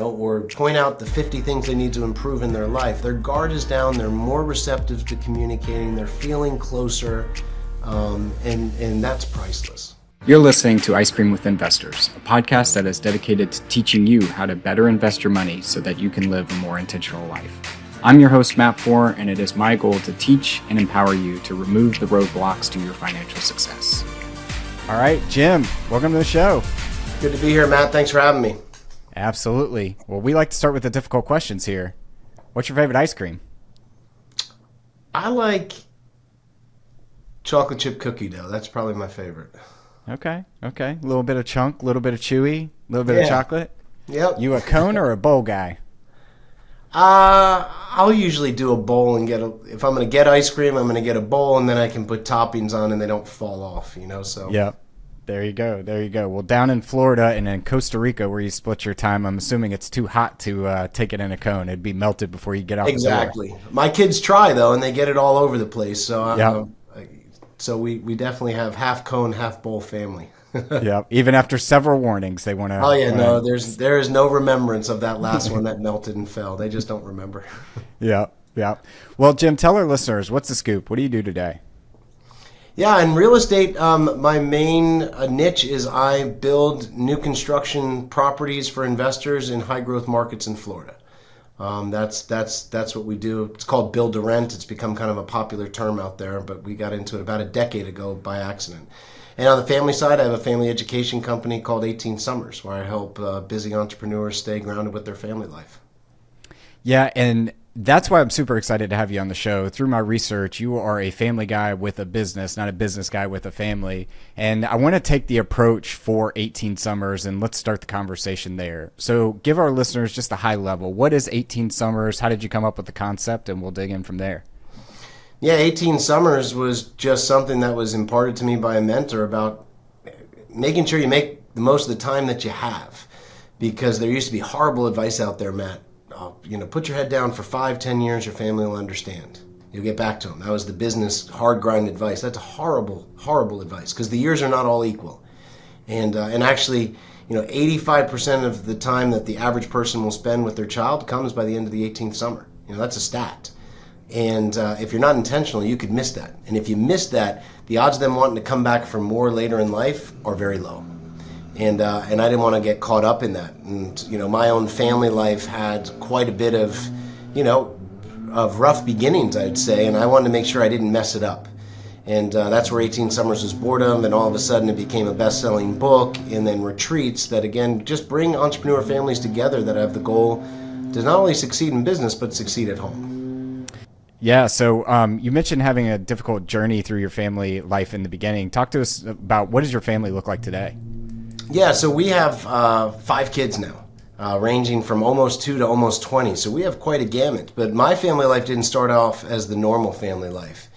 or point out the 50 things they need to improve in their life, their guard is down, they're more receptive to communicating, they're feeling closer, and that's priceless. You're listening to Ice Cream with Investors, a podcast that is dedicated to teaching you how to better invest your money so that you can live a more intentional life. I'm your host, Matt Four, and it is my goal to teach and empower you to remove the roadblocks to your financial success. All right, Jim, welcome to the show. Good to be here, Matt. Thanks for having me. Absolutely. Well, we like to start with the difficult questions here. What's your favorite ice cream? I like chocolate chip cookie dough. That's probably my favorite. Okay. A little bit of chunk, a little bit of chewy, a little bit of chocolate. Yep. You a cone or a bowl guy? I'll usually do a bowl and if I'm going to get ice cream, I'm going to get a bowl and then I can put toppings on and they don't fall off, so. Yep. There you go. Well, down in Florida and in Costa Rica where you split your time, I'm assuming it's too hot to take it in a cone. It'd be melted before you get out Exactly. The door. My kids try, though, and they get it all over the place. So So we definitely have half cone, half bowl family. Yep. Even after several warnings, they want to. Oh yeah, no, there is no remembrance of that last one that melted and fell. They just don't remember. Yeah. Well, Jim, tell our listeners, what's the scoop? What do you do today? Yeah, in real estate, my main niche is I build new construction properties for investors in high growth markets in Florida. That's what we do. It's called build to rent. It's become kind of a popular term out there, but we got into it about a decade ago by accident. And on the family side, I have a family education company called 18 Summers, where I help busy entrepreneurs stay grounded with their family life. Yeah, and that's why I'm super excited to have you on the show. Through my research, you are a family guy with a business, not a business guy with a family. And I want to take the approach for 18 Summers, and let's start the conversation there. So give our listeners just a high level. What is 18 Summers? How did you come up with the concept? And we'll dig in from there. Yeah, 18 Summers was just something that was imparted to me by a mentor about making sure you make the most of the time that you have. Because there used to be horrible advice out there, Matt. Put your head down for 5-10 years, your family will understand. You'll get back to them. That was the business hard grind advice. That's horrible advice because the years are not all equal. And actually, 85% of the time that the average person will spend with their child comes by the end of the 18th summer. That's a stat. And if you're not intentional, you could miss that. And if you miss that, the odds of them wanting to come back for more later in life are very low. And I didn't want to get caught up in that. And, my own family life had quite a bit of, of rough beginnings, I'd say, and I wanted to make sure I didn't mess it up. And that's where 18 Summers was boredom, and all of a sudden it became a best-selling book, and then retreats that, again, just bring entrepreneur families together that have the goal to not only succeed in business, but succeed at home. Yeah, so you mentioned having a difficult journey through your family life in the beginning. Talk to us about what does your family look like today? Yeah, so we have 5 kids now, ranging from almost 2 to almost 20. So we have quite a gamut. But my family life didn't start off as the normal family life.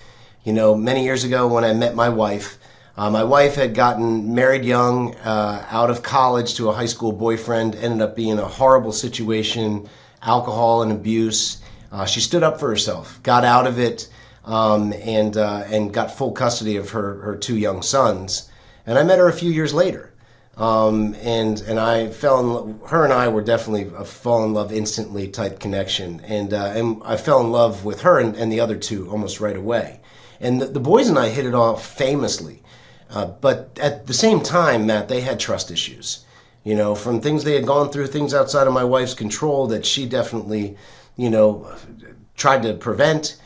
Many years ago when I met my wife had gotten married young, out of college to a high school boyfriend, ended up being a horrible situation, alcohol and abuse. She stood up for herself, got out of it, and got full custody of her 2 young sons. And I met her a few years later. And I fell in love. Her and I were definitely a fall in love instantly type connection. And I fell in love with her and the other 2 almost right away. And the boys and I hit it off famously. But at the same time, Matt, they had trust issues. From things they had gone through, things outside of my wife's control that she definitely, tried to prevent.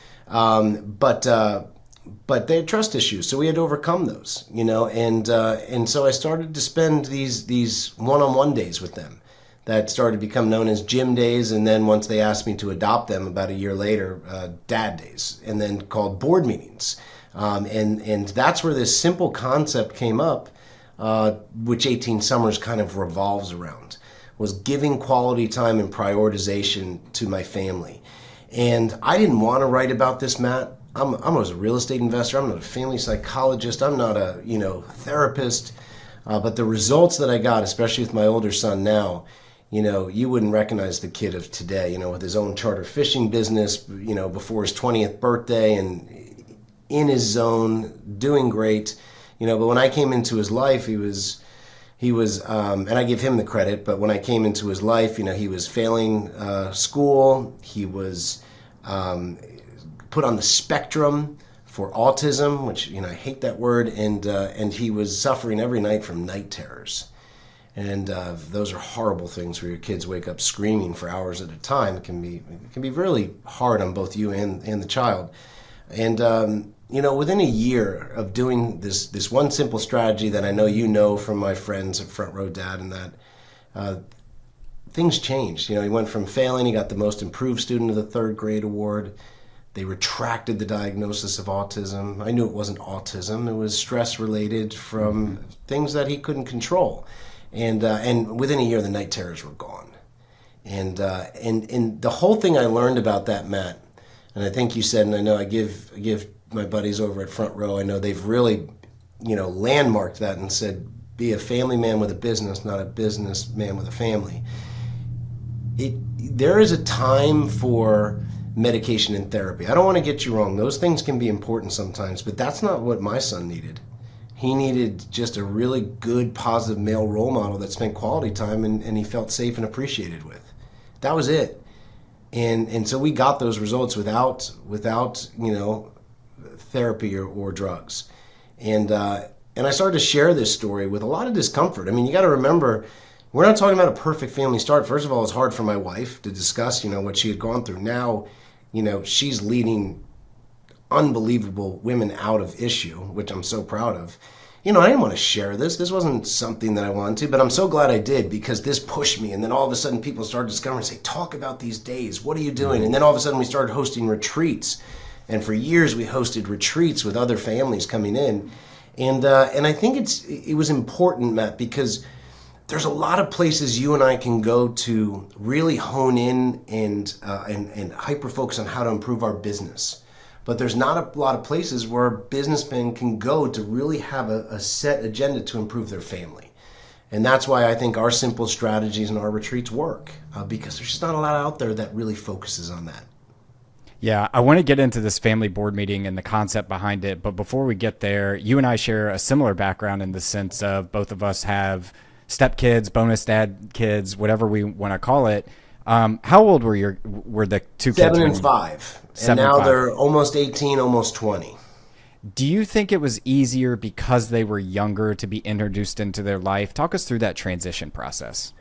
But they had trust issues, so we had to overcome those, and so I started to spend these one-on-one days with them that started to become known as Jim days, and then once they asked me to adopt them about a year later, Dad days, and then called board meetings, and that's where this simple concept came up, which 18 Summers kind of revolves around, was giving quality time and prioritization to my family. And I didn't want to write about this, Matt. I was a real estate investor. I'm not a family psychologist. I'm not a therapist. But the results that I got, especially with my older son now, you wouldn't recognize the kid of today. With his own charter fishing business, before his 20th birthday, and in his zone, doing great. But when I came into his life, he was He was, and I give him the credit, but when I came into his life, he was failing school. He was put on the spectrum for autism, which, I hate that word, and he was suffering every night from night terrors. And those are horrible things where your kids wake up screaming for hours at a time. It can be really hard on both you and the child. And within a year of doing this one simple strategy that I know from my friends at Front Row Dad, and that things changed. He went from failing, he got the most improved student of the third grade award. They retracted the diagnosis of autism. I knew it wasn't autism. It was stress related from things that he couldn't control. And within a year, the night terrors were gone. And the whole thing I learned about that, Matt, and I think you said, and I know I give my buddies over at Front Row, I know they've really, landmarked that and said, be a family man with a business, not a business man with a family. There is a time for medication and therapy. I don't want to get you wrong. Those things can be important sometimes, but that's not what my son needed. He needed just a really good, positive male role model that spent quality time and he felt safe and appreciated with. That was it. And so we got those results without therapy or drugs. And I started to share this story with a lot of discomfort. I mean, you got to remember, we're not talking about a perfect family start. First of all, it's hard for my wife to discuss, what she had gone through. Now, she's leading unbelievable women out of issue, which I'm so proud of. I didn't want to share this. This wasn't something that I wanted to, but I'm so glad I did, because this pushed me. And then all of a sudden people started discovering, say, talk about these days. What are you doing? And then all of a sudden we started hosting retreats. And for years we hosted retreats with other families coming in. And I think it was important, Matt, because there's a lot of places you and I can go to really hone in and hyper focus on how to improve our business. But there's not a lot of places where businessmen can go to really have a set agenda to improve their family. And that's why I think our simple strategies and our retreats work, because there's just not a lot out there that really focuses on that. Yeah, I want to get into this family board meeting and the concept behind it. But before we get there, you and I share a similar background in the sense of both of us have stepkids, bonus dad kids, whatever we want to call it. How old were the two kids? 7 and 5. And now they're almost 18, almost 20. Do you think it was easier because they were younger to be introduced into their life? Talk us through that transition process.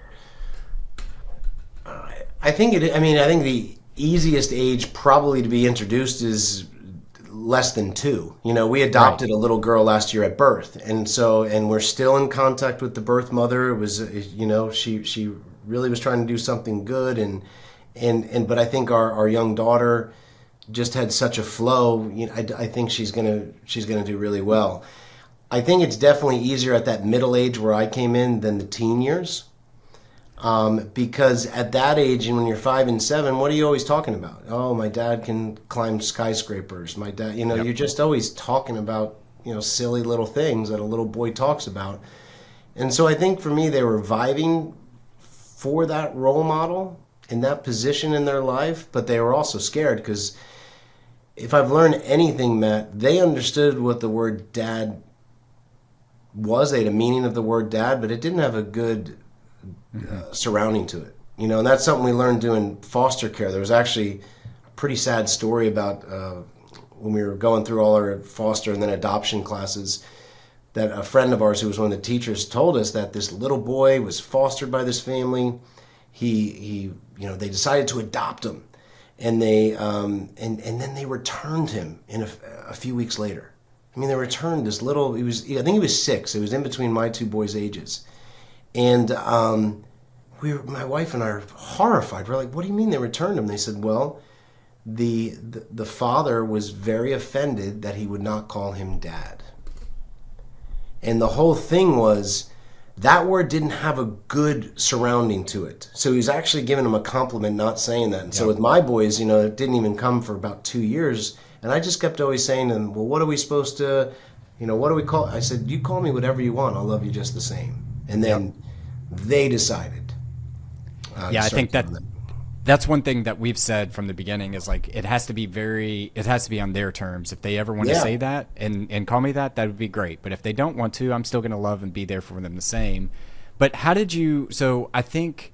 I think the easiest age probably to be introduced is less than 2. We adopted a little girl last year at birth, and we're still in contact with the birth mother. It was, she really was trying to do something good, but I think our young daughter just had such a flow. I think she's gonna do really well. I think it's definitely easier at that middle age where I came in than the teen years, because at that age, and when you're 5 and 7, what are you always talking about? Oh, my dad can climb skyscrapers. My dad, Yep. You're just always talking about silly little things that a little boy talks about. And so I think for me, they were vibing for that role model in that position in their life, but they were also scared, because if I've learned anything, Matt, they understood what the word dad was. They had a meaning of the word dad, but it didn't have a good surrounding to it. And that's something we learned doing foster care. There was actually a pretty sad story about when we were going through all our foster and then adoption classes, that a friend of ours who was one of the teachers told us that this little boy was fostered by this family. They decided to adopt him, and they and then they returned him in a few weeks later. They returned this little. I think he was 6. It was in between my 2 boys' ages, and my wife and I are horrified. We're like, "What do you mean they returned him?" They said, "Well, the father was very offended that he would not call him dad." And the whole thing was, that word didn't have a good surrounding to it. So he was actually giving him a compliment, not saying that. And so with my boys, it didn't even come for about 2 years. And I just kept always saying to them, well, what are we supposed to, what do we call it? I said, you call me whatever you want. I'll love you just the same. And then they decided. I think that's one thing that we've said from the beginning is like, it has to be on their terms. If they ever want to say that and call me that would be great. But if they don't want to, I'm still going to love and be there for them the same. But how did you, so I think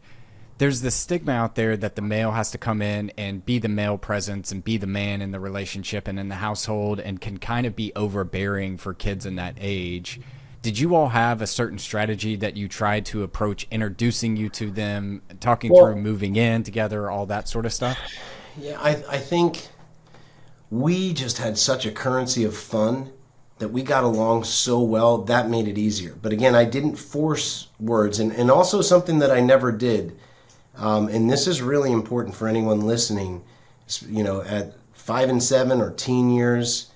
there's this stigma out there that the male has to come in and be the male presence and be the man in the relationship and in the household, and can kind of be overbearing for kids in that age. Did you all have a certain strategy that you tried to approach introducing you to them, talking through moving in together, all that sort of stuff? Yeah, I think we just had such a currency of fun that we got along so well, that made it easier. But again, I didn't force words. And also something that I never did, and this is really important for anyone listening, at 5 and 7 or teen years,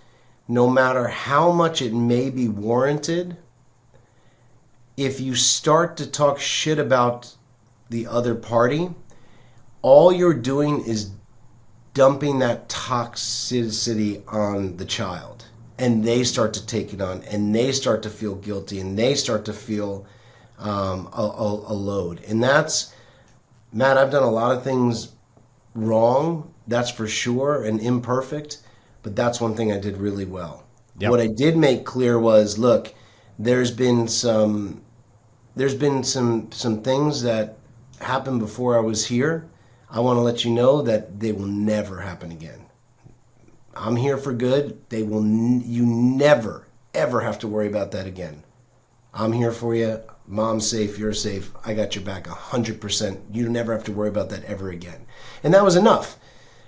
no matter how much it may be warranted, if you start to talk shit about the other party, all you're doing is dumping that toxicity on the child. And they start to take it on, and they start to feel guilty, and they start to feel a load. And that's, Matt, I've done a lot of things wrong, that's for sure, and imperfect, but that's one thing I did really well. Yep. What I did make clear was, look, there's been some things that happened before I was here. I want to let you know that they will never happen again. I'm here for good. You never, ever have to worry about that again. I'm here for you. Mom's safe. You're safe. I got your back 100%. You never have to worry about that ever again. And that was enough.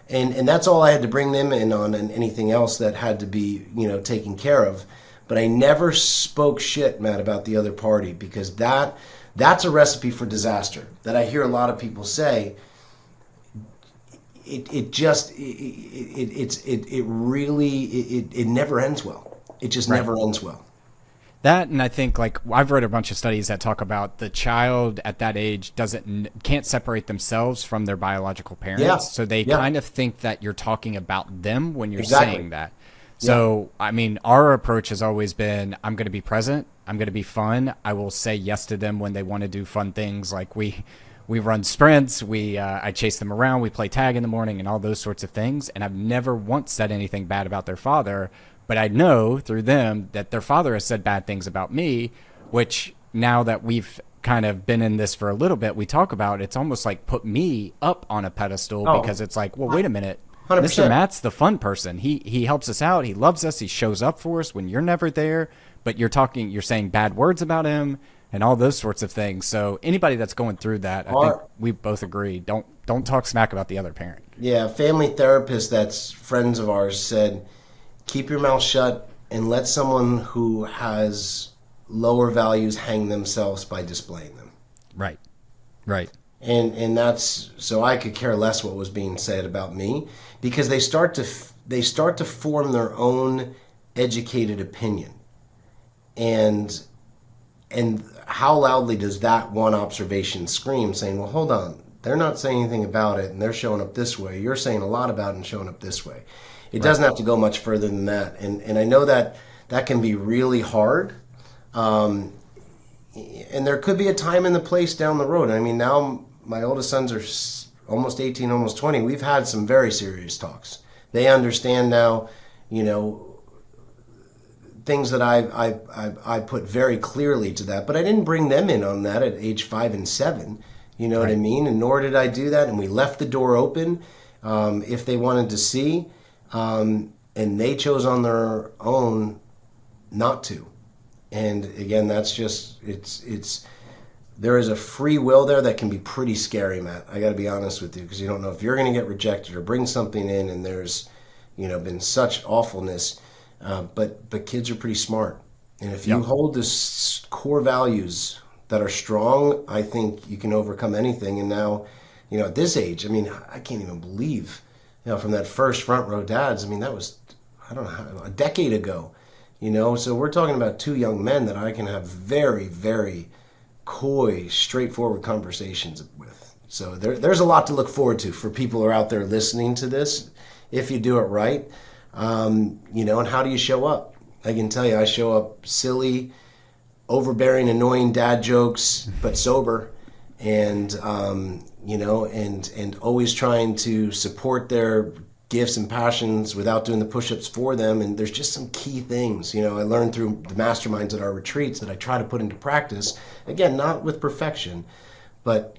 And that's all I had to bring them in on, and anything else that had to be, taken care of. But I never spoke shit, Matt, about the other party, because that's a recipe for disaster that I hear a lot of people say. It never ends well. It just never ends well. That, and I think, like, I've read a bunch of studies that talk about the child at that age can't separate themselves from their biological parents. Yeah. So they kind of think that you're talking about them when you're saying that. So, I mean, our approach has always been, I'm going to be present. I'm going to be fun. I will say yes to them when they want to do fun things. Like we run sprints. I chase them around. We play tag in the morning and all those sorts of things. And I've never once said anything bad about their father, but I know through them that their father has said bad things about me, which now that we've kind of been in this for a little bit, we talk about, it's almost like put me up on a pedestal because it's like, well, wait a minute. 100%. Mr. Matt's the fun person. He helps us out. He loves us. He shows up for us when you're never there, but you're saying bad words about him and all those sorts of things. So anybody that's going through that, I think we both agree, don't talk smack about the other parent. Yeah, a family therapist that's friends of ours said, keep your mouth shut and let someone who has lower values hang themselves by displaying them. Right. And that's, so I could care less what was being said about me, because they start to form their own educated opinion. And how loudly does that one observation scream, saying, well, hold on, they're not saying anything about it and they're showing up this way. You're saying a lot about it and showing up this way. It doesn't have to go much further than that. And I know that can be really hard. And there could be a time and the place down the road. I mean, now my oldest sons are almost 18, almost 20. We've had some very serious talks. They understand now, things that I put very clearly to that. But I didn't bring them in on that at age 5 and 7. You know what I mean? And nor did I do that. And we left the door open if they wanted to see. And they chose on their own not to. And again, that's just, there is a free will there that can be pretty scary, Matt. I got to be honest with you, because you don't know if you're going to get rejected or bring something in, and there's, been such awfulness. But kids are pretty smart. And if you hold this core values that are strong, I think you can overcome anything. And now, at this age, I mean, I can't even believe, from that first front row dads, I mean, that was, I don't know, a decade ago. So we're talking about two young men that I can have very, very coy, straightforward conversations with. So there's a lot to look forward to for people who are out there listening to this, if you do it right. And how do you show up? I can tell you, I show up silly, overbearing, annoying dad jokes, but sober, and and always trying to support their gifts and passions without doing the push-ups for them. And there's just some key things, I learned through the masterminds at our retreats that I try to put into practice. Again, not with perfection, but,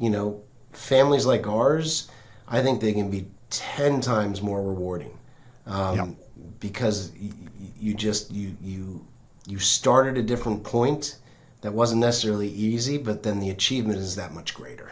families like ours, I think they can be 10 times more rewarding. Because you start at a different point that wasn't necessarily easy, but then the achievement is that much greater.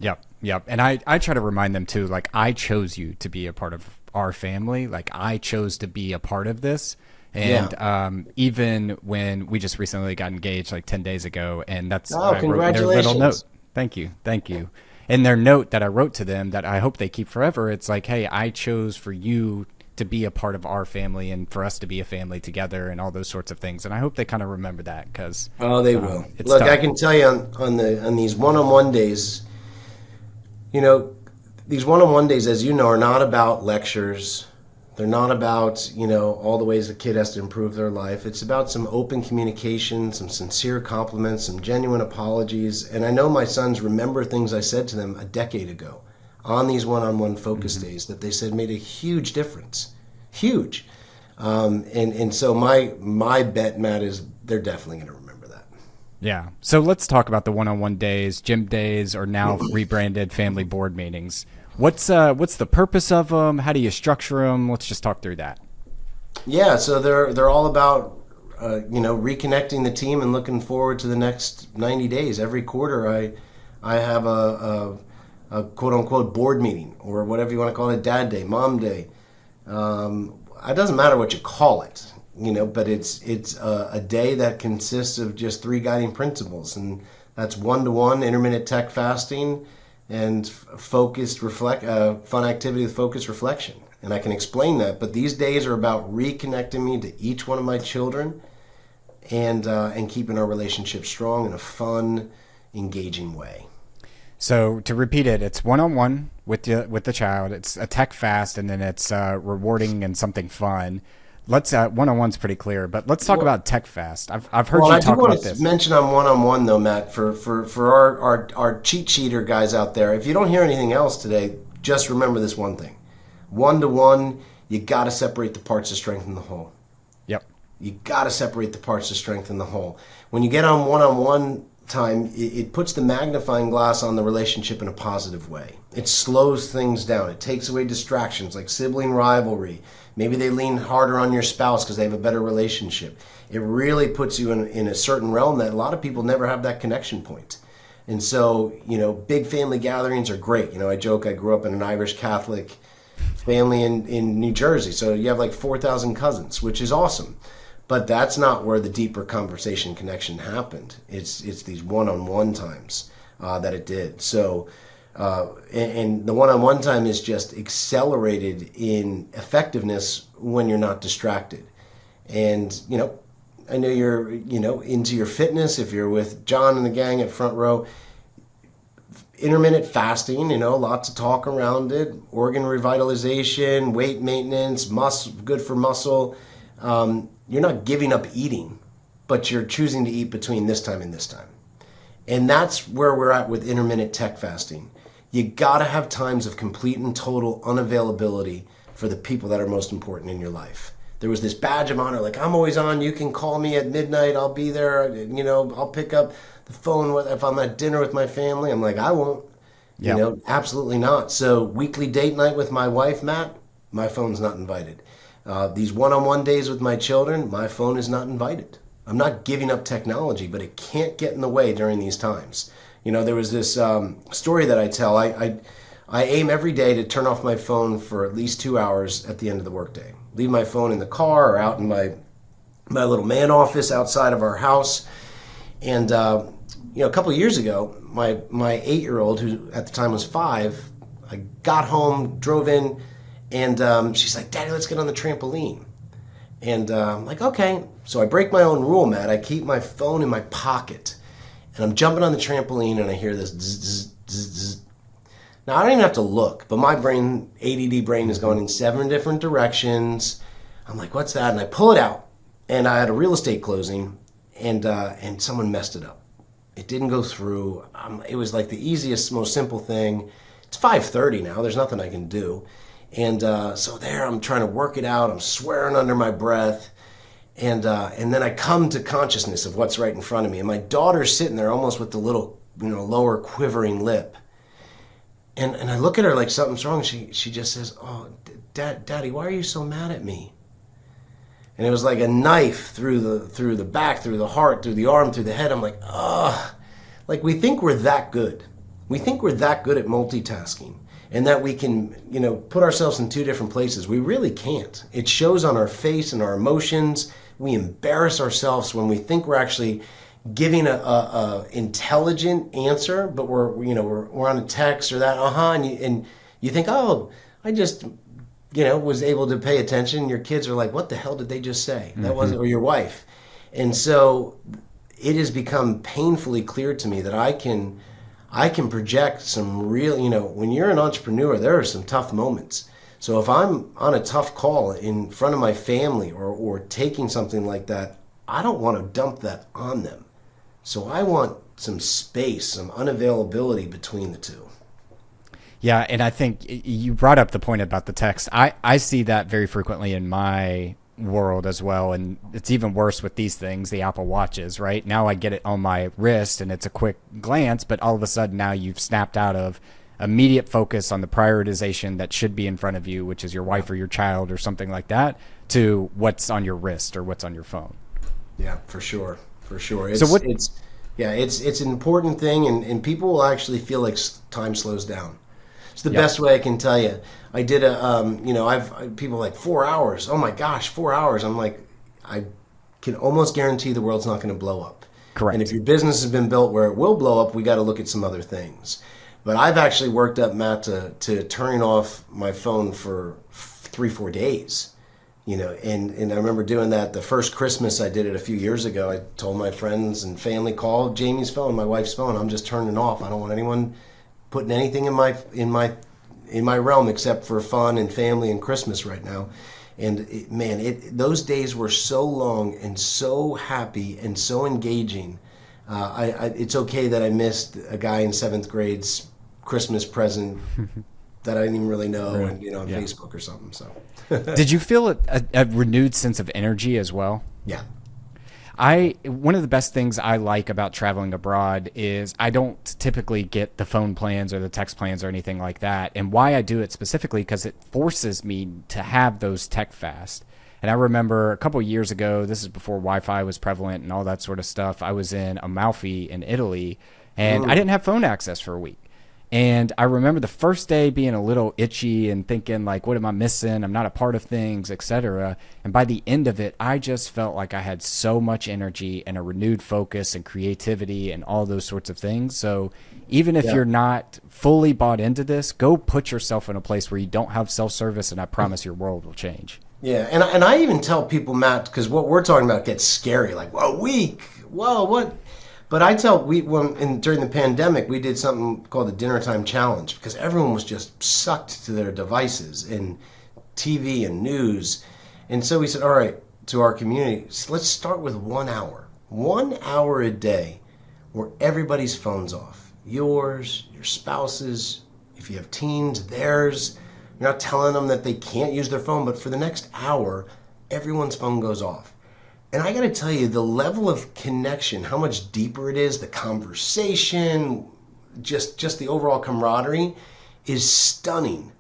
Yep. And I try to remind them too, like, I chose you to be a part of our family. Like, I chose to be a part of this. And even when we just recently got engaged like 10 days ago, and that's congratulations. Their little note. Thank you. And their note that I wrote to them that I hope they keep forever, it's like, hey, I chose for you to be a part of our family and for us to be a family together and all those sorts of things. And I hope they kind of remember that because they will. Look, tough. I can tell you on these one-on-one days, these one-on-one days, as you know, are not about lectures. They're not about, all the ways a kid has to improve their life. It's about some open communication, some sincere compliments, some genuine apologies. And I know my sons remember things I said to them a decade ago on these one-on-one focus days that they said made a huge difference. Huge. And so my bet, Matt, is they're definitely going to remember that. Yeah. So let's talk about the one-on-one days, gym days, or now rebranded family board meetings. What's the purpose of them? How do you structure them? Let's just talk through that. Yeah, so they're all about reconnecting the team and looking forward to the next 90 days. Every quarter, I have a quote unquote board meeting or whatever you want to call it, Dad Day, Mom Day. It doesn't matter what you call it, but it's a day that consists of just 3 guiding principles, and that's one-to-one intermittent tech fasting and focused fun activity with focused reflection. And I can explain that, but these days are about reconnecting me to each one of my children and keeping our relationship strong in a fun, engaging way. So to repeat it, it's one-on-one with the child. It's a tech fast, and then it's rewarding and something fun. Let's one-on-one's pretty clear, but let's talk about tech fast. I've heard you talk about this. I do want to mention on one-on-one though, Matt, for our cheat sheeter guys out there. If you don't hear anything else today, just remember this one thing: one-to-one, you got to separate the parts to strengthen the whole. Yep. You got to separate the parts to strengthen the whole. When you get on one-on-one time, it puts the magnifying glass on the relationship in a positive way. It slows things down. It takes away distractions like sibling rivalry. Maybe they lean harder on your spouse because they have a better relationship. It really puts you in a certain realm that a lot of people never have that connection point. And so, big family gatherings are great. I joke I grew up in an Irish Catholic family in New Jersey. So you have like 4,000 cousins, which is awesome. But that's not where the deeper conversation connection happened. It's these one-on-one times that it did. So, and the one-on-one time is just accelerated in effectiveness when you're not distracted. And, I know you're, into your fitness. If you're with John and the gang at Front Row, intermittent fasting, lots of talk around it, organ revitalization, weight maintenance, good for muscle. You're not giving up eating, but you're choosing to eat between this time and this time. And that's where we're at with intermittent tech fasting. You gotta have times of complete and total unavailability for the people that are most important in your life. There was this badge of honor, like, I'm always on, you can call me at midnight, I'll be there, I'll pick up the phone if I'm at dinner with my family. I'm like, I won't. Yep. Absolutely not. So weekly date night with my wife, Matt, my phone's not invited. These one-on-one days with my children, my phone is not invited. I'm not giving up technology, but it can't get in the way during these times. There was this story that I tell. I aim every day to turn off my phone for at least 2 hours at the end of the workday. Leave my phone in the car or out in my little man office outside of our house. And a couple of years ago, my 8-year-old, who at the time was 5, I got home, drove in, and she's like, Daddy, let's get on the trampoline. And I'm like, okay. So I break my own rule, Matt. I keep my phone in my pocket. And I'm jumping on the trampoline, and I hear this zzz, zzz, zzz, zzz. Now, I don't even have to look, but my brain, ADD brain, is going in 7 different directions. I'm like, what's that? And I pull it out. And I had a real estate closing, and someone messed it up. It didn't go through. It was like the easiest, most simple thing. It's 5:30 now. There's nothing I can do. And so there I'm trying to work it out. I'm swearing under my breath. And then I come to consciousness of what's right in front of me. And my daughter's sitting there almost with the little, lower quivering lip. And I look at her like something's wrong. She just says, "Oh, Daddy, why are you so mad at me?" And it was like a knife through the back, through the heart, through the arm, through the head. I'm like, ugh. Like we think we're that good. We think we're that good at multitasking and that we can, put ourselves in two different places. We really can't. It shows on our face and our emotions. We embarrass ourselves when we think we're actually giving a intelligent answer, but we're on a text or that, and you think, oh, I just, was able to pay attention. Your kids are like, what the hell did they just say? That wasn't, or your wife. And so it has become painfully clear to me that I can project some real, when you're an entrepreneur, there are some tough moments. So if I'm on a tough call in front of my family or taking something like that, I don't want to dump that on them. So I want some space, some unavailability between the two. Yeah, and I think you brought up the point about the text. I see that very frequently in my world as well, and it's even worse with these things, the Apple Watches, right? Now I get it on my wrist and it's a quick glance, but all of a sudden now you've snapped out of immediate focus on the prioritization that should be in front of you, which is your wife or your child or something like that, to what's on your wrist or what's on your phone. Yeah, for sure. It's an important thing, and people will actually feel like time slows down. It's the best way I can tell you. I did people like 4 hours. Oh my gosh, 4 hours. I'm like, I can almost guarantee the world's not going to blow up. Correct. And if your business has been built where it will blow up, we got to look at some other things. But I've actually worked up, Matt, to turning off my phone for 3-4 days. And I remember doing that the first Christmas I did it a few years ago. I told my friends and family, call Jamie's phone, my wife's phone. I'm just turning it off. I don't want anyone putting anything in my realm except for fun and family and Christmas right now. And those days were so long and so happy and so engaging. It's okay that I missed a guy in 7th grade's Christmas present that I didn't even really know, right. And on Facebook or something. So, did you feel a renewed sense of energy as well? Yeah. One of the best things I like about traveling abroad is I don't typically get the phone plans or the text plans or anything like that. And why I do it specifically, because it forces me to have those tech fast. And I remember a couple of years ago, this is before Wi-Fi was prevalent and all that sort of stuff. I was in Amalfi in Italy, and I didn't have phone access for a week. And I remember the first day being a little itchy and thinking, like, what am I missing? I'm not a part of things, etc. And by the end of it, I just felt like I had so much energy and a renewed focus and creativity and all those sorts of things. So even if you're not fully bought into this, go put yourself in a place where you don't have self-service, and I promise your world will change. Yeah, and I even tell people, Matt, because what we're talking about gets scary, like, a week, whoa, what? But I tell during the pandemic, we did something called the Dinner Time Challenge because everyone was just sucked to their devices and TV and news. And so we said, all right, to our community, let's start with 1 hour. 1 hour a day where everybody's phone's off. Yours, your spouse's, if you have teens, theirs. You're not telling them that they can't use their phone, but for the next hour, everyone's phone goes off. And I got to tell you, the level of connection, how much deeper it is, the conversation, just the overall camaraderie is stunning.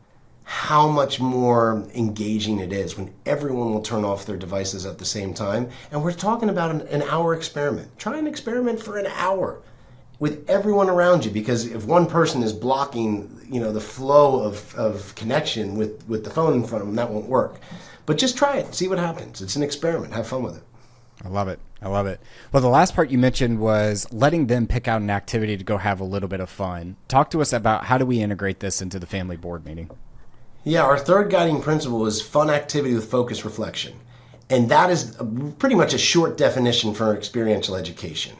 How much more engaging it is when everyone will turn off their devices at the same time. And we're talking about an hour experiment. Try an experiment for an hour with everyone around you, because if one person is blocking, the flow of connection with the phone in front of them, that won't work. But just try it, see what happens. It's an experiment. Have fun with it. I love it. Well, the last part you mentioned was letting them pick out an activity to go have a little bit of fun. Talk to us about how do we integrate this into the family board meeting? Yeah, our third guiding principle is fun activity with focused reflection. And that is pretty much a short definition for experiential education.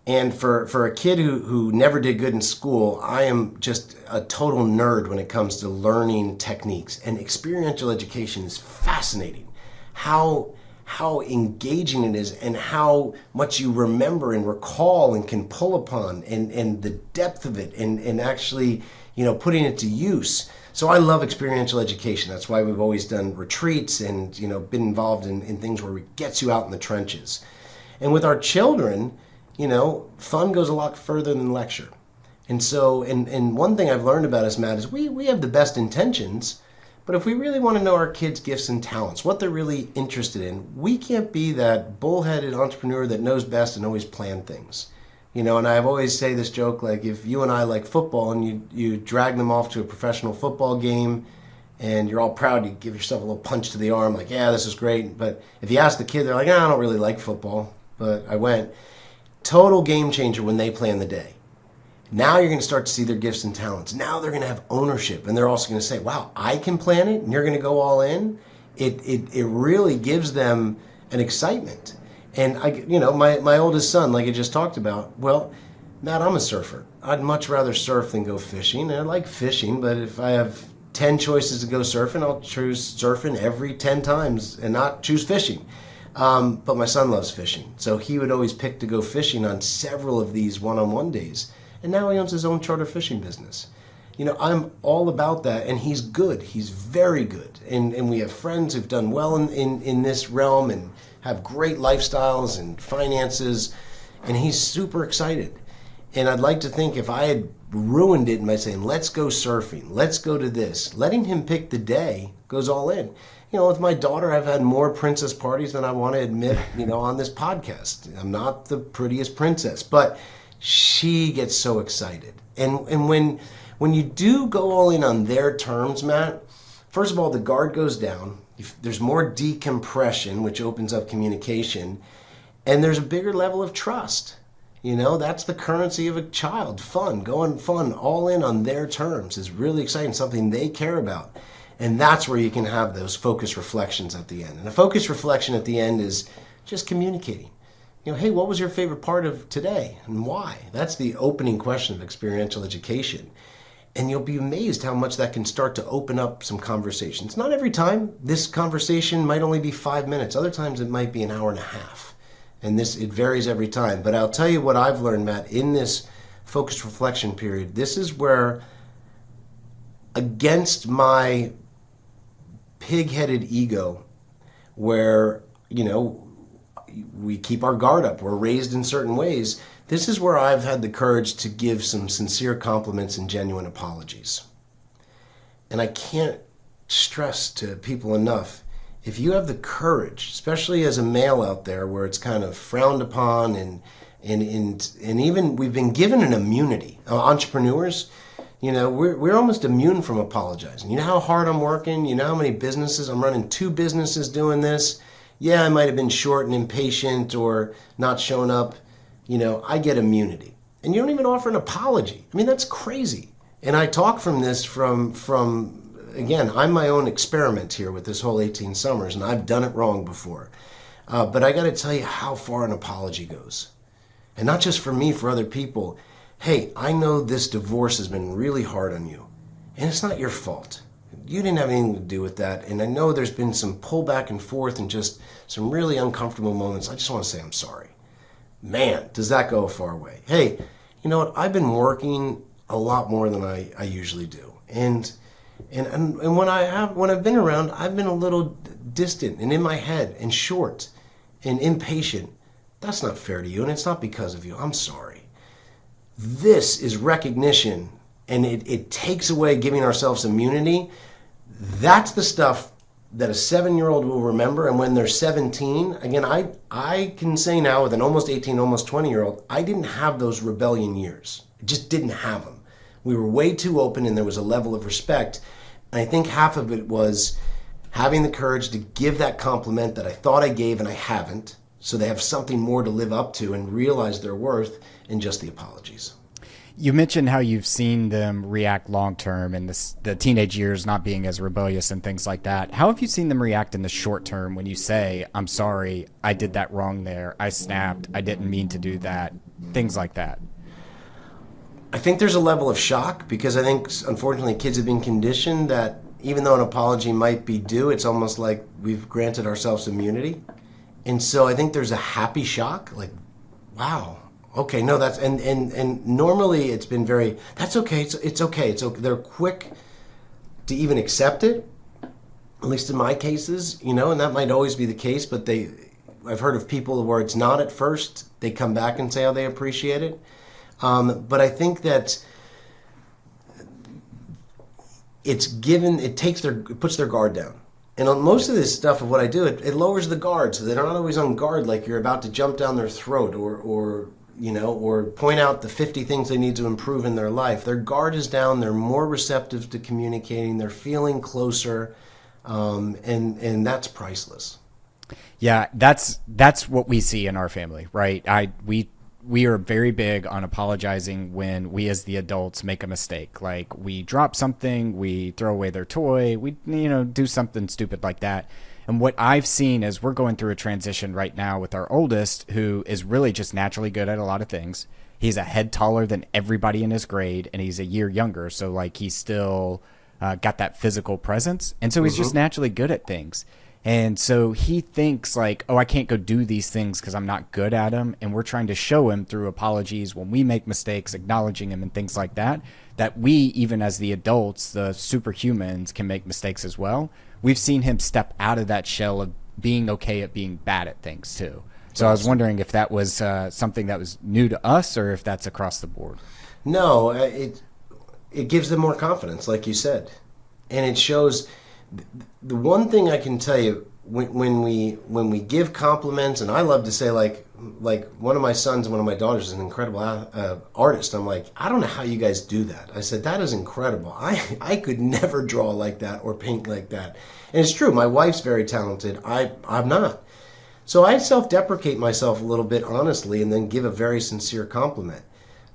And for a kid who never did good in school, I am just a total nerd when it comes to learning techniques. And experiential education is fascinating. How engaging it is and how much you remember and recall and can pull upon and the depth of it and actually, putting it to use. So I love experiential education. That's why we've always done retreats and, been involved in things where it gets you out in the trenches. And with our children, fun goes a lot further than lecture. And so, and one thing I've learned about us, Matt, is we have the best intentions, but if we really want to know our kids' gifts and talents, what they're really interested in, we can't be that bullheaded entrepreneur that knows best and always plan things. And I've always say this joke, like if you and I like football and you drag them off to a professional football game and you're all proud, you give yourself a little punch to the arm, like, yeah, this is great. But if you ask the kid, they're like, I don't really like football, but I went. Total game changer when they plan the day. Now you're going to start to see their gifts and talents. Now they're going to have ownership, and they're also going to say, wow, I can plan it, and you're going to go all in. It really gives them an excitement. And my oldest son, like I just talked about, well, Matt, I'm a surfer. I'd much rather surf than go fishing. And I like fishing, but if I have 10 choices to go surfing, I'll choose surfing every 10 times and not choose fishing. But my son loves fishing. So he would always pick to go fishing on several of these one-on-one days. And now he owns his own charter fishing business. I'm all about that, and he's good. He's very good. And we have friends who've done well in this realm and have great lifestyles and finances, and he's super excited. And I'd like to think if I had ruined it by saying, let's go surfing, let's go to this, letting him pick the day goes all in. With my daughter, I've had more princess parties than I want to admit, on this podcast. I'm not the prettiest princess, but she gets so excited. And when you do go all in on their terms, Matt, first of all, the guard goes down. There's more decompression, which opens up communication, and there's a bigger level of trust. That's the currency of a child. Going fun, all in on their terms is really exciting, something they care about. And that's where you can have those focused reflections at the end. And a focused reflection at the end is just communicating. Hey, what was your favorite part of today and why? That's the opening question of experiential education. And you'll be amazed how much that can start to open up some conversations. Not every time. This conversation might only be 5 minutes. Other times it might be an hour and a half. And it varies every time. But I'll tell you what I've learned, Matt, in this focused reflection period. This is where, against my pig-headed ego, where, we keep our guard up, we're raised in certain ways, this is where I've had the courage to give some sincere compliments and genuine apologies. And I can't stress to people enough, if you have the courage, especially as a male out there where it's kind of frowned upon and even we've been given an immunity. Entrepreneurs, we're almost immune from apologizing. You know how hard I'm working? You know how many businesses? I'm running 2 businesses doing this. Yeah, I might have been short and impatient or not shown up. I get immunity. And you don't even offer an apology. I mean, that's crazy. And I talk from this from again, I'm my own experiment here with this whole 18 summers, and I've done it wrong before. But I got to tell you how far an apology goes. And not just for me, for other people. Hey, I know this divorce has been really hard on you, and it's not your fault. You didn't have anything to do with that, and I know there's been some pull back and forth and just some really uncomfortable moments. I just want to say I'm sorry. Man, does that go a far way. Hey, you know what? I've been working a lot more than I usually do, and when I've been around, I've been a little distant and in my head and short and impatient. That's not fair to you, and it's not because of you. I'm sorry. This is recognition, and it takes away giving ourselves immunity. That's the stuff that a 7-year-old will remember, and when they're 17, again, I can say now with an almost 18, almost 20-year-old, I didn't have those rebellion years. I just didn't have them. We were way too open, and there was a level of respect. And I think half of it was having the courage to give that compliment that I thought I gave and I haven't, so they have something more to live up to and realize their worth in just the apologies. You mentioned how you've seen them react long-term and the teenage years not being as rebellious and things like that. How have you seen them react in the short term when you say, I'm sorry, I did that wrong there, I snapped, I didn't mean to do that, things like that? I think there's a level of shock because I think, unfortunately, kids have been conditioned that even though an apology might be due, it's almost like we've granted ourselves immunity. And so I think there's a happy shock, like, wow, okay, no, that's and normally it's been very, that's okay, it's okay, it's okay. They're quick to even accept it, at least in my cases, and that might always be the case, but I've heard of people where it's not at first, they come back and say how they appreciate it. But I think that it puts their guard down. And on most of this stuff of what I do, it lowers the guard, so they're not always on guard like you're about to jump down their throat or point out the 50 things they need to improve in their life. Their guard is down, they're more receptive to communicating, they're feeling closer, and that's priceless. Yeah, that's what we see in our family, right? We are very big on apologizing when we as the adults make a mistake. Like we drop something, we throw away their toy, we do something stupid like that. And what I've seen is we're going through a transition right now with our oldest, who is really just naturally good at a lot of things. He's a head taller than everybody in his grade, and he's a year younger, so like he's still got that physical presence, and so he's just naturally good at things. And so he thinks like, oh, I can't go do these things because I'm not good at them. And we're trying to show him through apologies when we make mistakes, acknowledging him and things like that, that we, even as the adults, the superhumans, can make mistakes as well. We've seen him step out of that shell of being okay at being bad at things too. So I was wondering if that was something that was new to us or if that's across the board. No, it gives them more confidence, like you said. And it shows... The one thing I can tell you when we give compliments, and I love to say like one of my sons and one of my daughters is an incredible artist. I'm like, I don't know how you guys do that. I said, that is incredible. I could never draw like that or paint like that. And it's true. My wife's very talented. I'm not. So I self-deprecate myself a little bit, honestly, and then give a very sincere compliment.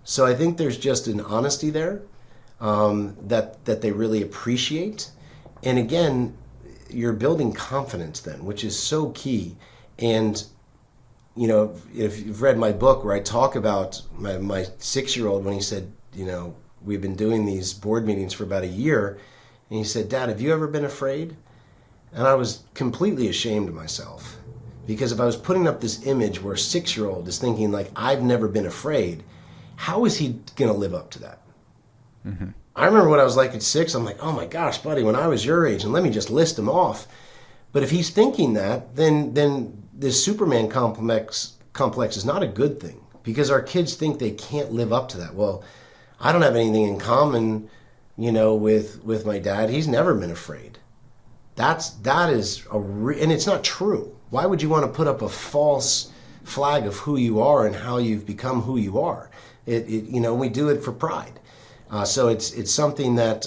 So I think there's just an honesty there that they really appreciate. And again, you're building confidence then, which is so key. And, if you've read my book where I talk about my 6-year-old when he said, we've been doing these board meetings for about a year. And he said, Dad, have you ever been afraid? And I was completely ashamed of myself. Because if I was putting up this image where a 6-year-old is thinking like, I've never been afraid, how is he going to live up to that? Mm-hmm. I remember what I was like at 6. I'm like, oh my gosh, buddy, when I was your age, and let me just list them off. But if he's thinking that, then this Superman complex is not a good thing, because our kids think they can't live up to that. Well, I don't have anything in common, with my dad. He's never been afraid. And it's not true. Why would you want to put up a false flag of who you are and how you've become who you are? We do it for pride. So it's something that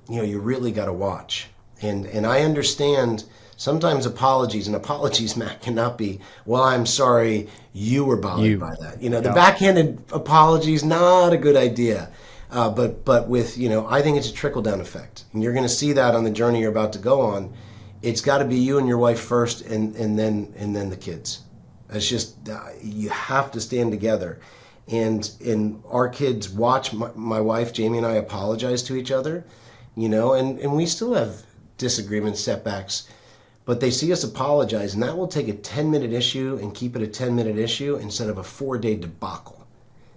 you really got to watch, and I understand sometimes apologies, Matt, cannot be, well, I'm sorry you were bothered by that. The backhanded apologies, not a good idea. But with I think it's a trickle down effect, and you're going to see that on the journey you're about to go on. It's got to be you and your wife first, and then the kids. It's just you have to stand together. And our kids watch my wife, Jamie, and I apologize to each other, and we still have disagreements, setbacks, but they see us apologize, and that will take a 10-minute issue and keep it a 10-minute issue instead of a 4-day debacle.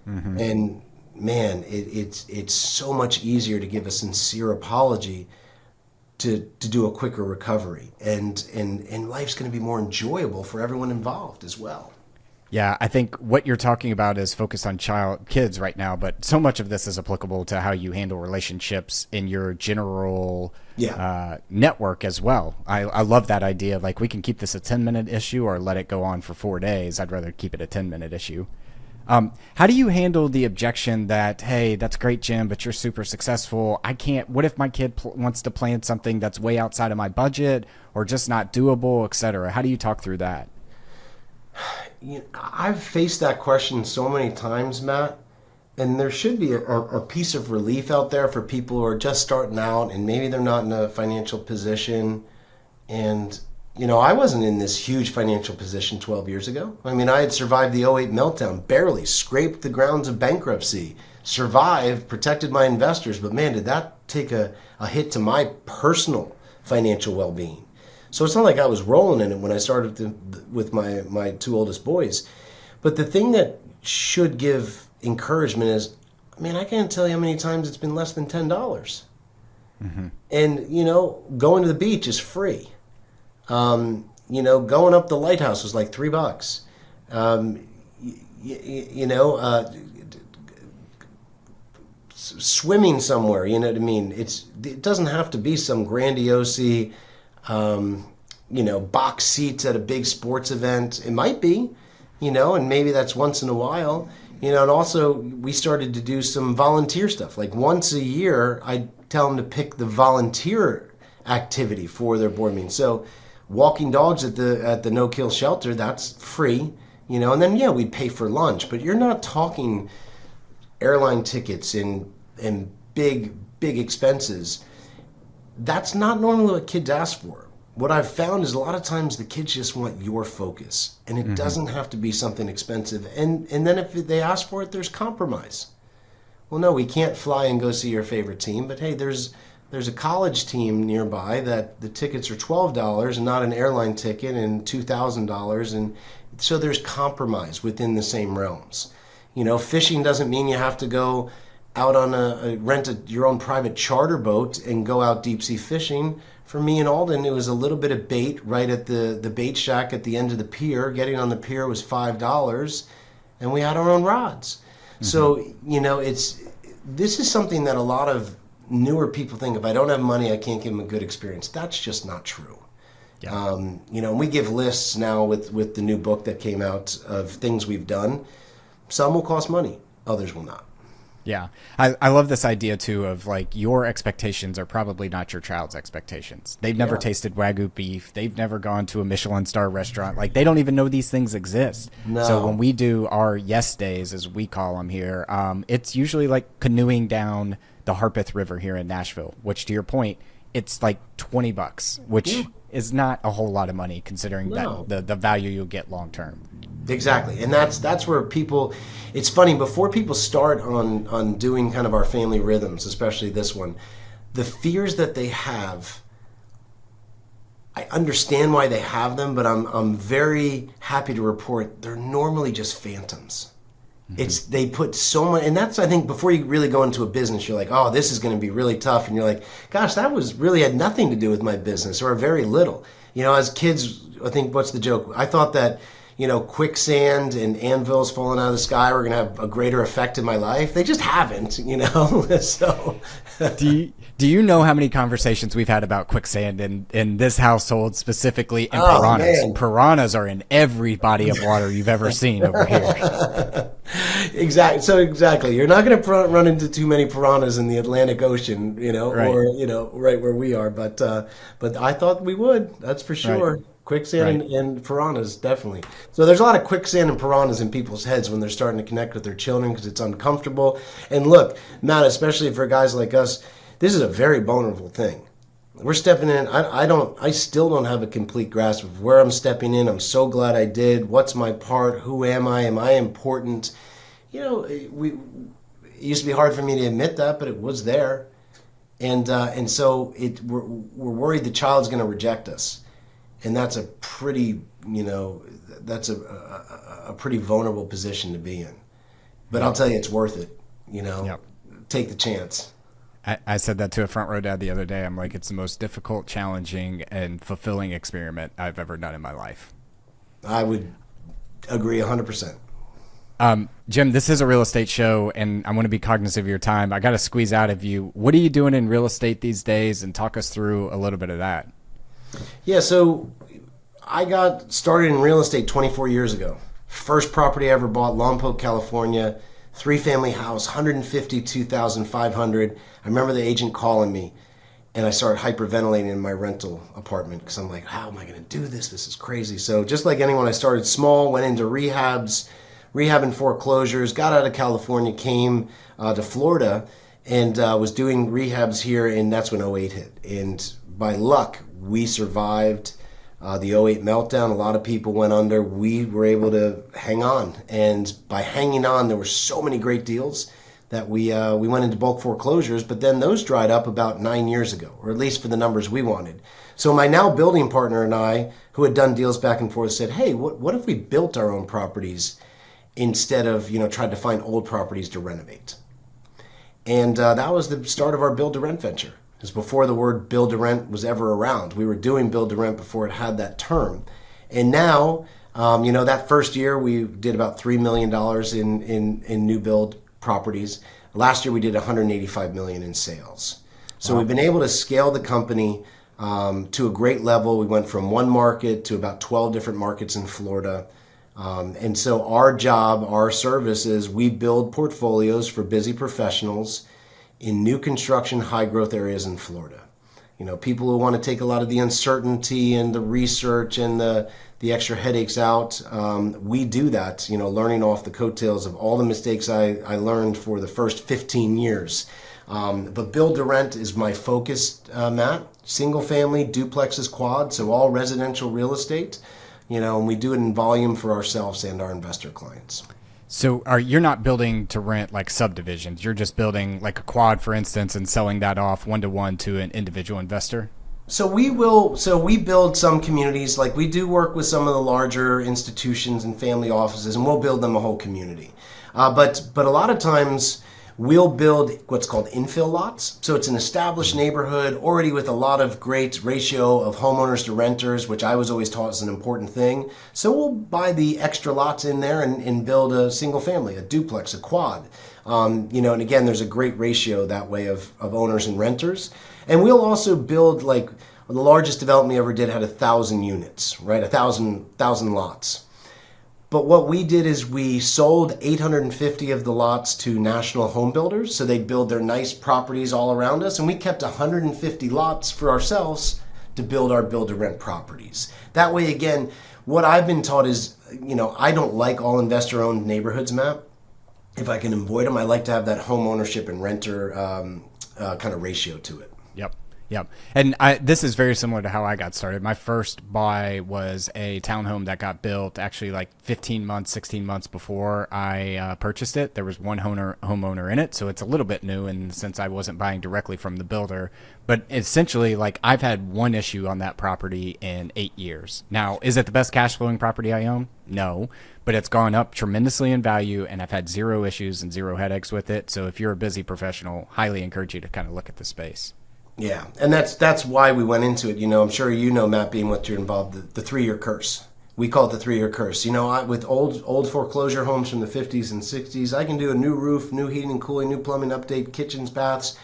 Mm-hmm. And man, it's so much easier to give a sincere apology to do a quicker recovery, and life's going to be more enjoyable for everyone involved as well. Yeah, I think what you're talking about is focused on kids right now, but so much of this is applicable to how you handle relationships in your general network as well. I love that idea. Like, we can keep this a 10-minute issue or let it go on for 4 days. I'd rather keep it a 10-minute issue. How do you handle the objection that, hey, that's great, Jim, but you're super successful. I can't. What if my kid wants to plan something that's way outside of my budget or just not doable, et cetera? How do you talk through that? I've faced that question so many times, Matt, and there should be a piece of relief out there for people who are just starting out and maybe they're not in a financial position. And, I wasn't in this huge financial position 12 years ago. I mean, I had survived the '08 meltdown, barely scraped the grounds of bankruptcy, survived, protected my investors, but man, did that take a hit to my personal financial well-being. So it's not like I was rolling in it when I started with my 2 oldest boys. But the thing that should give encouragement is, man, I can't tell you how many times it's been less than $10. And, going to the beach is free. Going up the lighthouse was like $3. Swimming somewhere, you know what I mean? It doesn't have to be some grandiose, box seats at a big sports event. It might be, and maybe that's once in a while, and also we started to do some volunteer stuff. Like once a year, I tell them to pick the volunteer activity for their board meeting. So walking dogs at the no-kill shelter, that's free, and then, we'd pay for lunch, but you're not talking airline tickets and big expenses. That's not normally what kids ask for. What I've found is a lot of times the kids just want your focus, and it doesn't have to be something expensive. And then if they ask for it, there's compromise. Well, no, we can't fly and go see your favorite team, but hey, there's a college team nearby that the tickets are $12 and not an airline ticket and $2,000, and so there's compromise within the same realms. Fishing doesn't mean you have to go out on your own private charter boat and go out deep sea fishing. For me in Alden, it was a little bit of bait right at the bait shack at the end of the pier. Getting on the pier was $5, and we had our own rods. So, this is something that a lot of newer people think, if I don't have money, I can't give them a good experience. That's just not true. Yeah. We give lists now with the new book that came out of things we've done. Some will cost money, others will not. Yeah. I love this idea too of like your expectations are probably not your child's expectations. They've never tasted Wagyu beef. They've never gone to a Michelin star restaurant. Like they don't even know these things exist. No. So when we do our yes days, as we call them here, it's usually like canoeing down the Harpeth River here in Nashville, which to your point, it's like $20, which is not a whole lot of money considering that the value you'll get long term. Exactly. And that's where people, it's funny, before people start on doing kind of our family rhythms, especially this one, the fears that they have, I understand why they have them, but I'm very happy to report they're normally just phantoms. They put so much, and that's, I think, before you really go into a business, you're like, oh, this is going to be really tough. And you're like, gosh, that had nothing to do with my business, or very little. As kids, I think, what's the joke? I thought that, quicksand and anvils falling out of the sky were going to have a greater effect in my life. They just haven't, so. Do you know how many conversations we've had about quicksand in this household specifically, and piranhas? Man. Piranhas are in every body of water you've ever seen over here. Exactly. So exactly, you're not going to run into too many piranhas in the Atlantic Ocean, right. Or right where we are. But I thought we would. That's for sure. Right. Quicksand and piranhas, definitely. So there's a lot of quicksand and piranhas in people's heads when they're starting to connect with their children because it's uncomfortable. And look, Matt, especially for guys like us, this is a very vulnerable thing. We're stepping in. I still don't have a complete grasp of where I'm stepping in. I'm so glad I did. What's my part? Who am I? Am I important? It used to be hard for me to admit that, but it was there. And so we're worried the child's going to reject us. And that's a pretty, that's a pretty vulnerable position to be in. But I'll tell you, it's worth it. Take the chance. I said that to a front row dad the other day. I'm like, it's the most difficult, challenging, and fulfilling experiment I've ever done in my life. I would agree 100%. Jim, this is a real estate show, and I want to be cognizant of your time. I got to squeeze out of you. What are you doing in real estate these days? And talk us through a little bit of that. Yeah, so I got started in real estate 24 years ago. First property I ever bought, Lompoc, California, 3-family house, $152,500. I remember the agent calling me, and I started hyperventilating in my rental apartment because I'm like, how am I going to do this? This is crazy. So just like anyone, I started small, went into rehab and foreclosures, got out of California, came to Florida, and was doing rehabs here, and that's when '08 hit. And by luck, we survived the '08 meltdown. A lot of people went under. We were able to hang on. And by hanging on, there were so many great deals that we went into bulk foreclosures, but then those dried up about 9 years ago, or at least for the numbers we wanted. So my now building partner and I, who had done deals back and forth, said, hey, what if we built our own properties instead of, trying to find old properties to renovate. And that was the start of our build to rent venture. It was before the word build to rent was ever around. We were doing build to rent before it had that term. And now, that first year we did about $3 million in new build properties. Last year we did $185 million in sales. So we've been able to scale the company to a great level. We went from one market to about 12 different markets in Florida. And so our job, our service is we build portfolios for busy professionals in new construction, high growth areas in Florida. People who want to take a lot of the uncertainty and the research and the extra headaches out. We do that, learning off the coattails of all the mistakes I learned for the first 15 years. But build to rent is my focus, Matt. Single family, duplexes, quad, so all residential real estate. And we do it in volume for ourselves and our investor clients. So you're not building to rent like subdivisions. You're just building like a quad, for instance, and selling that off one-to-one to an individual investor? So we build some communities. Like we do work with some of the larger institutions and family offices, and we'll build them a whole community. But a lot of times we'll build what's called infill lots. So it's an established neighborhood already with a lot of great ratio of homeowners to renters, which I was always taught is an important thing. So we'll buy the extra lots in there and build a single family, a duplex, a quad. And again, there's a great ratio that way of owners and renters. And we'll also build, like the largest development we ever did had 1,000 units, right? 1,000 lots. But what we did is we sold 850 of the lots to national home builders, so they'd build their nice properties all around us, and we kept 150 lots for ourselves to build our build-to-rent properties. That way, again, what I've been taught is, I don't like all investor-owned neighborhoods, Matt. If I can avoid them, I like to have that home ownership and renter kind of ratio to it. Yep. And this is very similar to how I got started. My first buy was a townhome that got built actually like 15 months, 16 months before I purchased it. There was one homeowner in it, so it's a little bit new, and since I wasn't buying directly from the builder. But essentially, like, I've had one issue on that property in 8 years. Now, is it the best cash flowing property I own? No, but it's gone up tremendously in value, and I've had zero issues and zero headaches with it. So if you're a busy professional, highly encourage you to kind of look at the space. Yeah, and that's why we went into it. I'm sure Matt, being what you're involved, the 3-year curse. We call it the 3-year curse. With old foreclosure homes from the 50s and 60s, I can do a new roof, new heating and cooling, new plumbing update, kitchens, baths.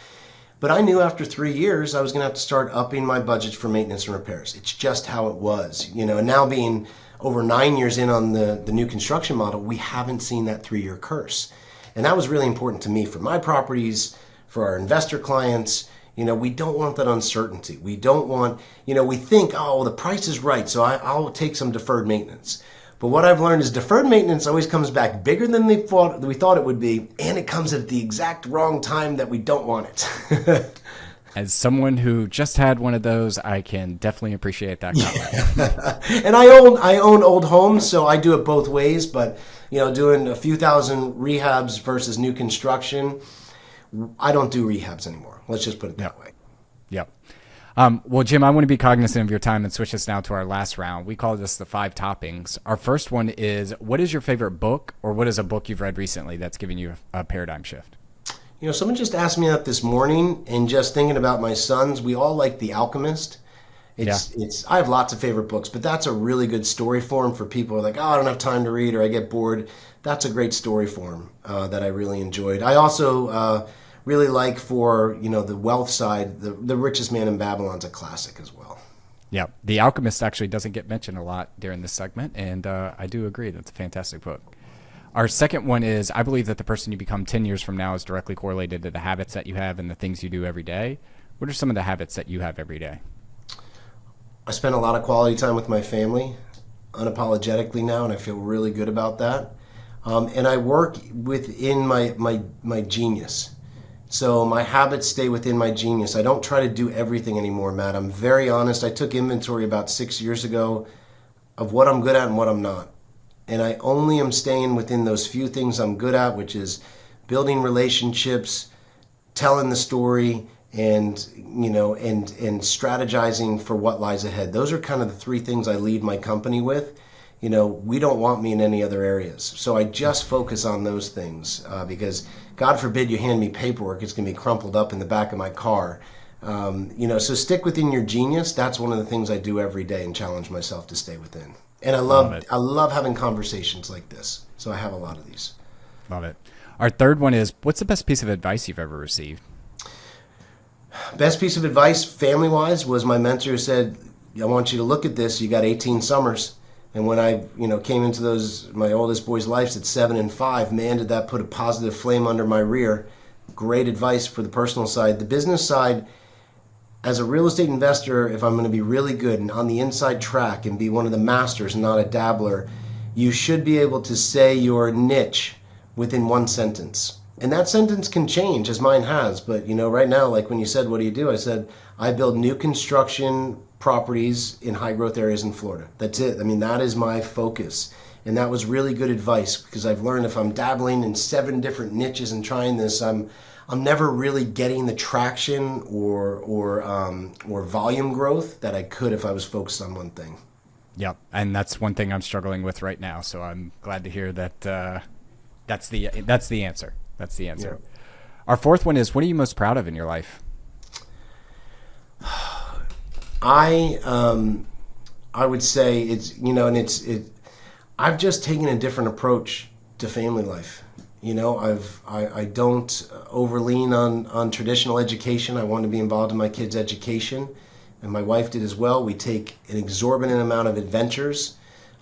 But I knew after 3 years I was going to have to start upping my budget for maintenance and repairs. It's just how it was. And now being over 9 years in on the new construction model, we haven't seen that 3-year curse. And that was really important to me for my properties, for our investor clients. We don't want that uncertainty. We don't want, we think, oh, the price is right, so I'll take some deferred maintenance. But what I've learned is deferred maintenance always comes back bigger than we thought it would be, and it comes at the exact wrong time that we don't want it. As someone who just had one of those, I can definitely appreciate that comment. And I own old homes, so I do it both ways. But doing a few thousand rehabs versus new construction, I don't do rehabs anymore. Let's just put it that way. Yep. Well, Jim, I want to be cognizant of your time and switch us now to our last round. We call this the 5 toppings. Our first one is, what is your favorite book, or what is a book you've read recently that's given you a paradigm shift? Someone just asked me that this morning, and just thinking about my sons, we all like The Alchemist. I have lots of favorite books, but that's a really good story form for people who are like, oh, I don't have time to read, or I get bored. That's a great story form that I really enjoyed. I also really like, for the wealth side, the Richest Man in Babylon's a classic as well. Yeah, The Alchemist actually doesn't get mentioned a lot during this segment, and I do agree that's a fantastic book. Our second one is, I believe that the person you become 10 years from now is directly correlated to the habits that you have and the things you do every day. What are some of the habits that you have every day? I spend a lot of quality time with my family, unapologetically now, and I feel really good about that. And I work within my genius. So my habits stay within my genius. I don't try to do everything anymore, Matt. I'm very honest. I took inventory about 6 years ago of what I'm good at and what I'm not. And I only am staying within those few things I'm good at, which is building relationships, telling the story, and strategizing for what lies ahead. Those are kind of the 3 things I lead my company with. we don't want me in any other areas. So I just focus on those things because God forbid you hand me paperwork, it's going to be crumpled up in the back of my car. So stick within your genius. That's one of the things I do every day and challenge myself to stay within. And I love having conversations like this. So I have a lot of these. Love it. Our third one is, what's the best piece of advice you've ever received? Best piece of advice, family-wise, was my mentor who said, I want you to look at this. You got 18 summers. And when I, came into my oldest boys' lives at 7 and 5, man, did that put a positive flame under my rear. Great advice for the personal side. The business side, as a real estate investor, if I'm going to be really good and on the inside track and be one of the masters, not a dabbler, you should be able to say your niche within one sentence. And that sentence can change, as mine has. But, right now, like when you said, what do you do? I said, I build new construction properties in high growth areas in Florida. That's it. I mean, that is my focus. And that was really good advice because I've learned if I'm dabbling in 7 different niches and trying this, I'm never really getting the traction or volume growth that I could if I was focused on one thing. Yep. And that's one thing I'm struggling with right now. So I'm glad to hear that that's the answer. That's the answer. Yeah. Our fourth one is, what are you most proud of in your life? I would say it's, I've just taken a different approach to family life. I don't overlean on traditional education. I want to be involved in my kids' education, and my wife did as well. We take an exorbitant amount of adventures.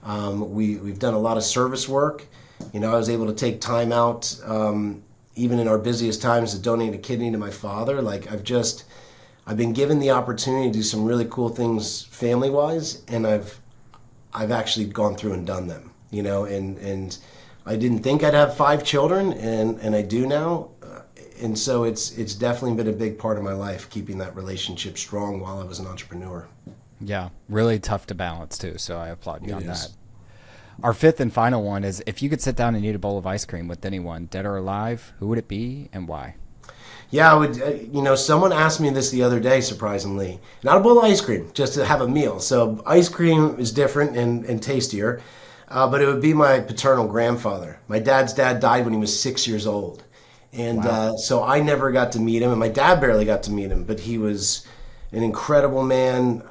We've done a lot of service work. I was able to take time out, even in our busiest times, to donate a kidney to my father. I've been given the opportunity to do some really cool things family-wise, and I've actually gone through and done them, and I didn't think I'd have 5 children, and I do now. And so it's definitely been a big part of my life, keeping that relationship strong while I was an entrepreneur. Yeah, really tough to balance too, so I applaud you on that. Our fifth and final one is, if you could sit down and eat a bowl of ice cream with anyone, dead or alive, who would it be and why? Yeah, I would. Someone asked me this the other day, surprisingly. Not a bowl of ice cream, just to have a meal. So ice cream is different and tastier, but it would be my paternal grandfather. My dad's dad died when he was 6 years old. And wow. So I never got to meet him, and my dad barely got to meet him, but he was an incredible man,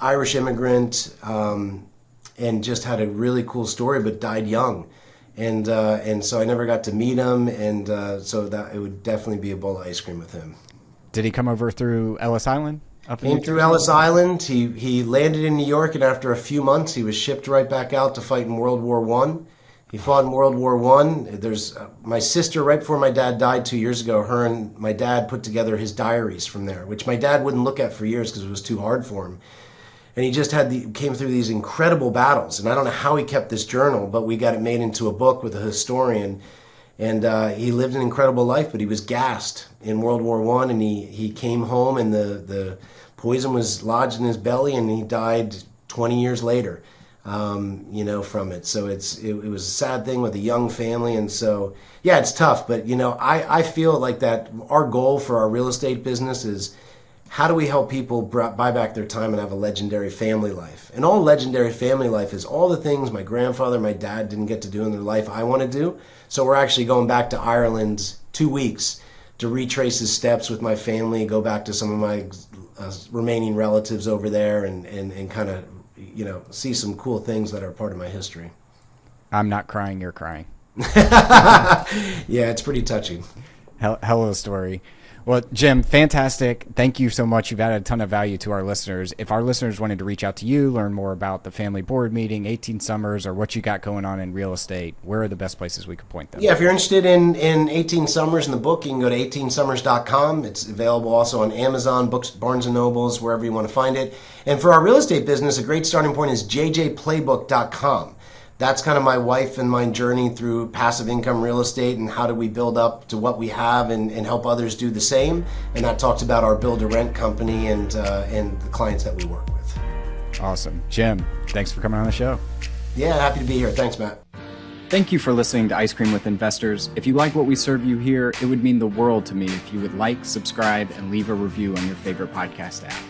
Irish immigrant, and just had a really cool story, but died young. And so I never got to meet him, and so that it would definitely be a bowl of ice cream with him. Did he come over through Ellis Island? Came through Ellis Island. He landed in New York, and after a few months, he was shipped right back out to fight in World War I. He fought in World War I. There's my sister, right before my dad died 2 years ago, her and my dad put together his diaries from there, which my dad wouldn't look at for years because it was too hard for him. And he just came through these incredible battles. And I don't know how he kept this journal, but we got it made into a book with a historian. And he lived an incredible life, but he was gassed in World War I, and he came home, and the poison was lodged in his belly, and he died 20 years later, from it. So it was a sad thing with a young family. And so, yeah, it's tough. But, I feel like that our goal for our real estate business is, how do we help people buy back their time and have a legendary family life? And all legendary family life is all the things my grandfather, my dad didn't get to do in their life I want to do. So we're actually going back to Ireland 2 weeks to retrace his steps with my family, go back to some of my remaining relatives over there and kind of, see some cool things that are part of my history. I'm not crying, you're crying. Yeah, it's pretty touching. Hell of a story. Well, Jim, fantastic. Thank you so much. You've added a ton of value to our listeners. If our listeners wanted to reach out to you, learn more about the family board meeting, 18 Summers, or what you got going on in real estate, where are the best places we could point them? Yeah, if you're interested in 18 Summers in the book, you can go to 18summers.com. It's available also on Amazon, Books, Barnes & Nobles, wherever you want to find it. And for our real estate business, a great starting point is jjplaybook.com. That's kind of my wife and my journey through passive income real estate and how do we build up to what we have and help others do the same. And that talks about our build-to-rent company and the clients that we work with. Awesome. Jim, thanks for coming on the show. Yeah, happy to be here. Thanks, Matt. Thank you for listening to Ice Cream with Investors. If you like what we serve you here, it would mean the world to me if you would like, subscribe, and leave a review on your favorite podcast app.